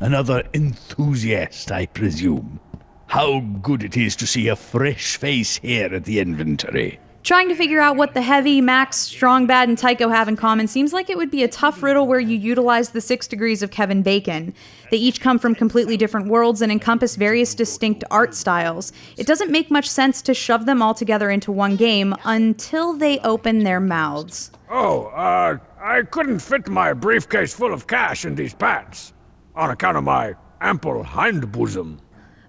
Another enthusiast, I presume. How good it is to see a fresh face here at the inventory. Trying to figure out what the Heavy, Max, Strongbad, and Tycho have in common seems like it would be a tough riddle where you utilize the 6 degrees of Kevin Bacon. They each come from completely different worlds and encompass various distinct art styles. It doesn't make much sense to shove them all together into one game until they open their mouths. I couldn't fit my briefcase full of cash in these pants, on account of my ample hind bosom.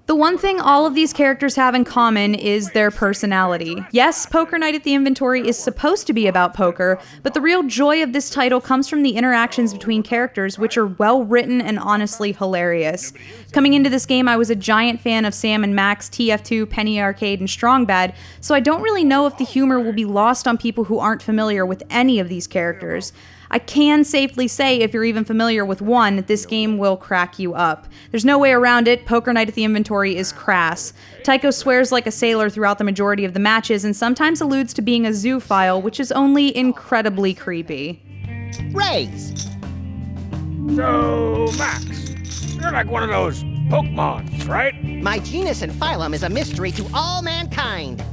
The one thing all of these characters have in common is their personality. Yes, Poker Night at the Inventory is supposed to be about poker, but the real joy of this title comes from the interactions between characters, which are well written and honestly hilarious. Coming into this game, I was a giant fan of Sam and Max, TF2, Penny Arcade, and Strongbad, so I don't really know if the humor will be lost on people who aren't familiar with any of these characters. I can safely say if you're even familiar with one, this game will crack you up. There's no way around it. Poker Night at the Inventory is crass. Tycho swears like a sailor throughout the majority of the matches and sometimes alludes to being a zoophile, which is only incredibly creepy. Raise! So, Max, you're like one of those Pokemons, right? My genus and phylum is a mystery to all mankind.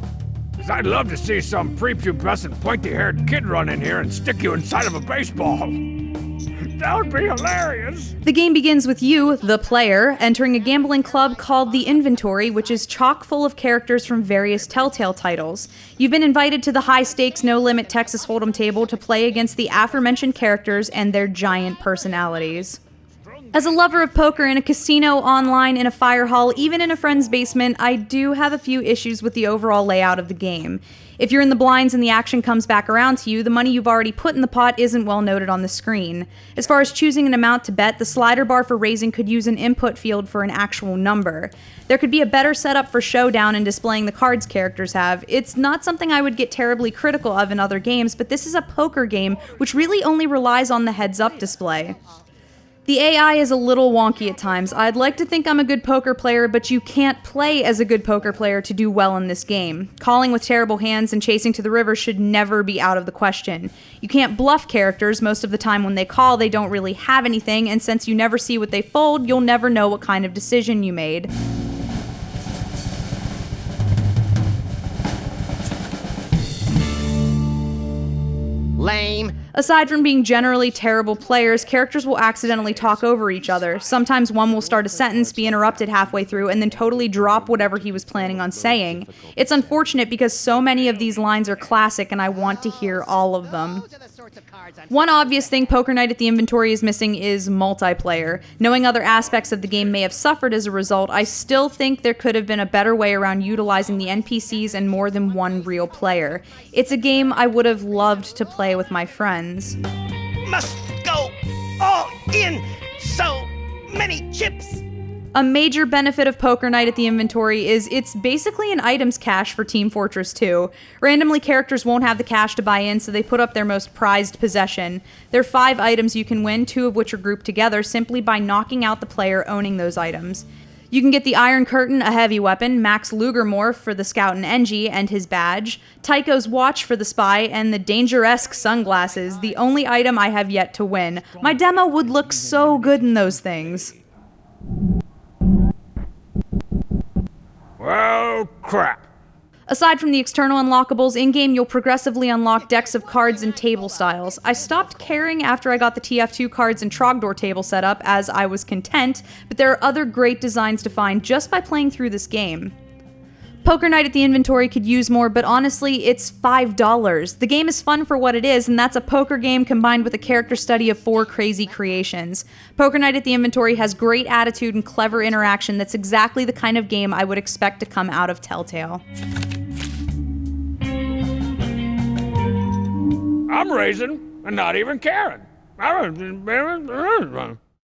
'Cause I'd love to see some prepubescent, pointy-haired kid run in here and stick you inside of a baseball. That would be hilarious. The game begins with you, the player, entering a gambling club called the Inventory, which is chock full of characters from various Telltale titles. You've been invited to the high-stakes, no-limit Texas Hold'em table to play against the aforementioned characters and their giant personalities. As a lover of poker in a casino, online, in a fire hall, even in a friend's basement, I do have a few issues with the overall layout of the game. If you're in the blinds and the action comes back around to you, the money you've already put in the pot isn't well noted on the screen. As far as choosing an amount to bet, the slider bar for raising could use an input field for an actual number. There could be a better setup for showdown and displaying the cards characters have. It's not something I would get terribly critical of in other games, but this is a poker game which really only relies on the heads-up display. The AI is a little wonky at times. I'd like to think I'm a good poker player, but you can't play as a good poker player to do well in this game. Calling with terrible hands and chasing to the river should never be out of the question. You can't bluff characters. Most of the time when they call, they don't really have anything, and since you never see what they fold, you'll never know what kind of decision you made. Lame. Aside from being generally terrible players, characters will accidentally talk over each other. Sometimes one will start a sentence, be interrupted halfway through, and then totally drop whatever he was planning on saying. It's unfortunate because so many of these lines are classic and I want to hear all of them. One obvious thing Poker Night at the Inventory is missing is multiplayer. Knowing other aspects of the game may have suffered as a result, I still think there could have been a better way around utilizing the NPCs and more than one real player. It's a game I would have loved to play with my friends. Must go all in. So many chips. A major benefit of Poker Night at the Inventory is it's basically an items cache for Team Fortress 2. Randomly, characters won't have the cash to buy in, so they put up their most prized possession. There are 5 items you can win, 2 of which are grouped together simply by knocking out the player owning those items. You can get the Iron Curtain, a heavy weapon, Max Lugermorph for the Scout and Engie and his badge, Tycho's watch for the spy, and the Danger-esque sunglasses, the only item I have yet to win. My demo would look so good in those things. Well, crap. Aside from the external unlockables, in-game you'll progressively unlock decks of cards and table styles. I stopped caring after I got the TF2 cards and Trogdor table set up, as I was content, but there are other great designs to find just by playing through this game. Poker Night at the Inventory could use more, but honestly, it's $5. The game is fun for what it is, and that's a poker game combined with a character study of 4 crazy creations. Poker Night at the Inventory has great attitude and clever interaction that's exactly the kind of game I would expect to come out of Telltale. I'm raising and not even caring.